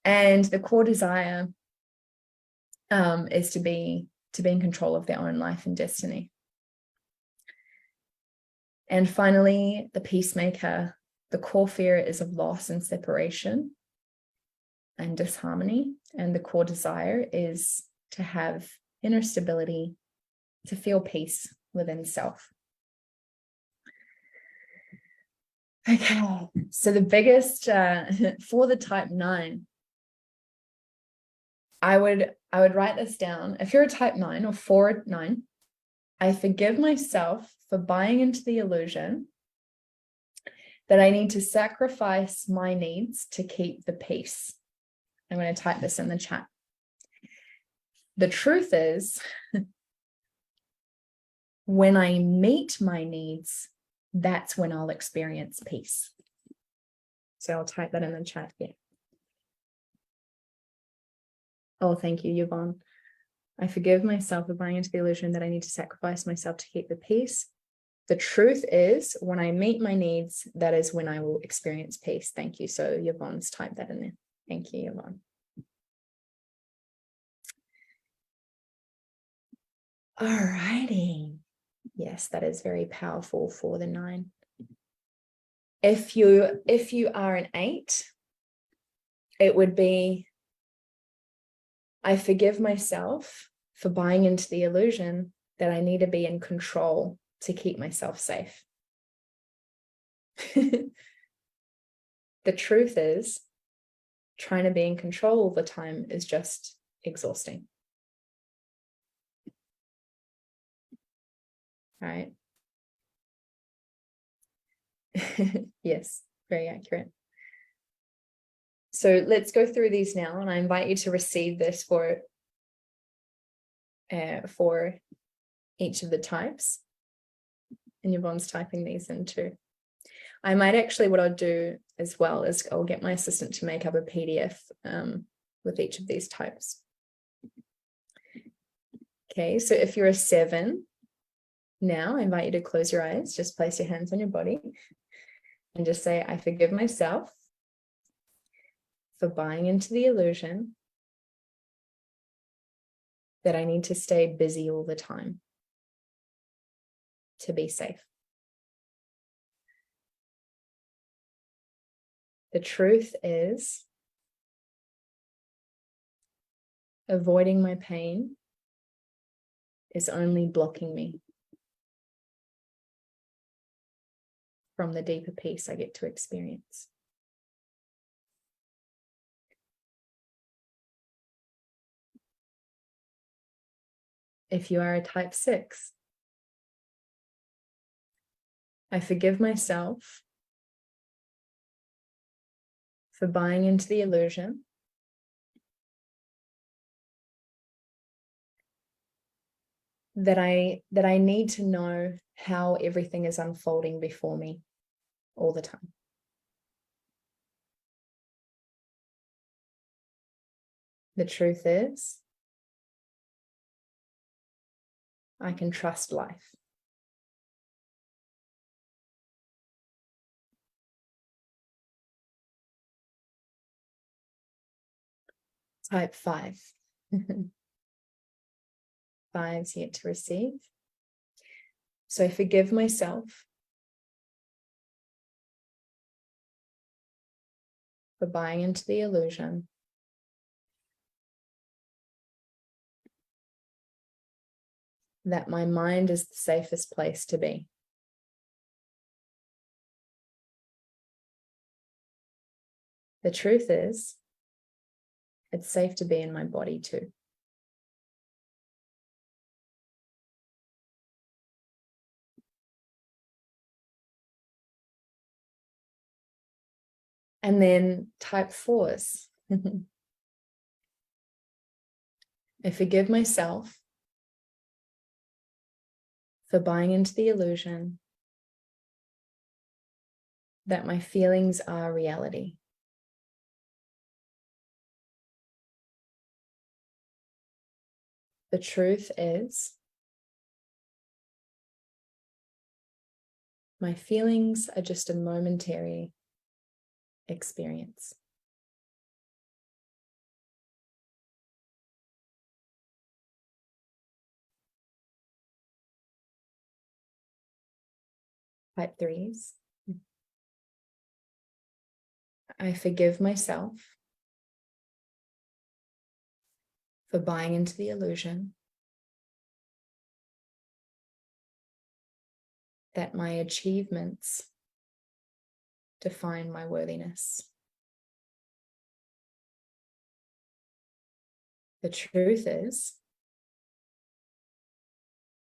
And the core desire is to be in control of their own life and destiny. And finally, the peacemaker, the core fear is of loss and separation and disharmony. And the core desire is to have inner stability, to feel peace within self. Okay, so the biggest for the type 9, I would write this down. If you're a type 9 or 4-9, I forgive myself for buying into the illusion that I need to sacrifice my needs to keep the peace. I'm going to type this in the chat. The truth is, when I meet my needs, that's when I'll experience peace. So I'll type that in the chat here. Oh, thank you, Yvonne. I forgive myself for buying into the illusion that I need to sacrifice myself to keep the peace. The truth is, when I meet my needs, that is when I will experience peace. Thank you. So Yvonne's typed that in there. Thank you, Yvonne. All righty. Yes, that is very powerful for the 9. If you are an 8, it would be, I forgive myself for buying into the illusion that I need to be in control to keep myself safe. The truth is, trying to be in control all the time is just exhausting. Right? Yes, very accurate. So let's go through these now, and I invite you to receive this for each of the types. And Yvonne's typing these in too. I might actually, what I'll do as well is I'll get my assistant to make up a PDF with each of these types. Okay, so if you're a 7, now I invite you to close your eyes, just place your hands on your body and just say, I forgive myself for buying into the illusion that I need to stay busy all the time. to be safe. The truth is, avoiding my pain is only blocking me from the deeper peace I get to experience. If you are a type 6, I forgive myself for buying into the illusion that I need to know how everything is unfolding before me all the time. The truth is, I can trust life. Type 5. 5's yet to receive. So I forgive myself for buying into the illusion that my mind is the safest place to be. The truth is, it's safe to be in my body too. And then type 4's. I forgive myself for buying into the illusion that my feelings are reality. The truth is, my feelings are just a momentary experience. Type 3's. I forgive myself for buying into the illusion that my achievements define my worthiness. The truth is,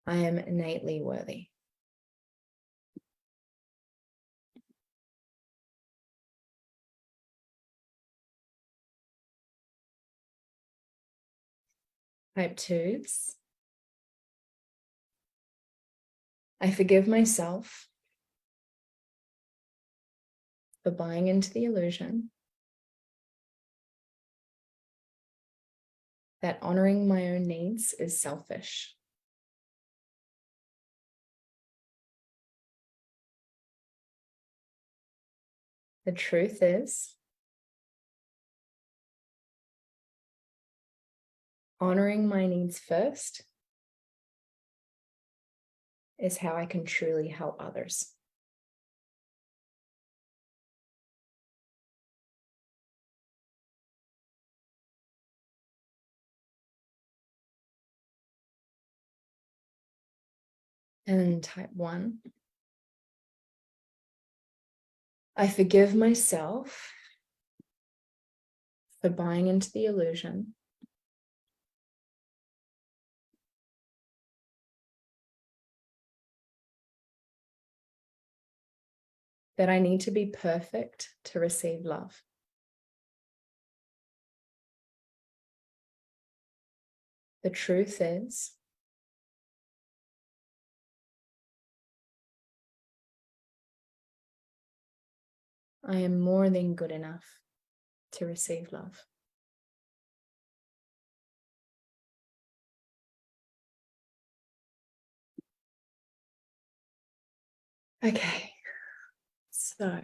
I am innately worthy. Type 2's. I forgive myself for buying into the illusion that honoring my own needs is selfish. The truth is, honoring my needs first is how I can truly help others. And type 1. I forgive myself for buying into the illusion that I need to be perfect to receive love. The truth is, I am more than good enough to receive love. Okay, so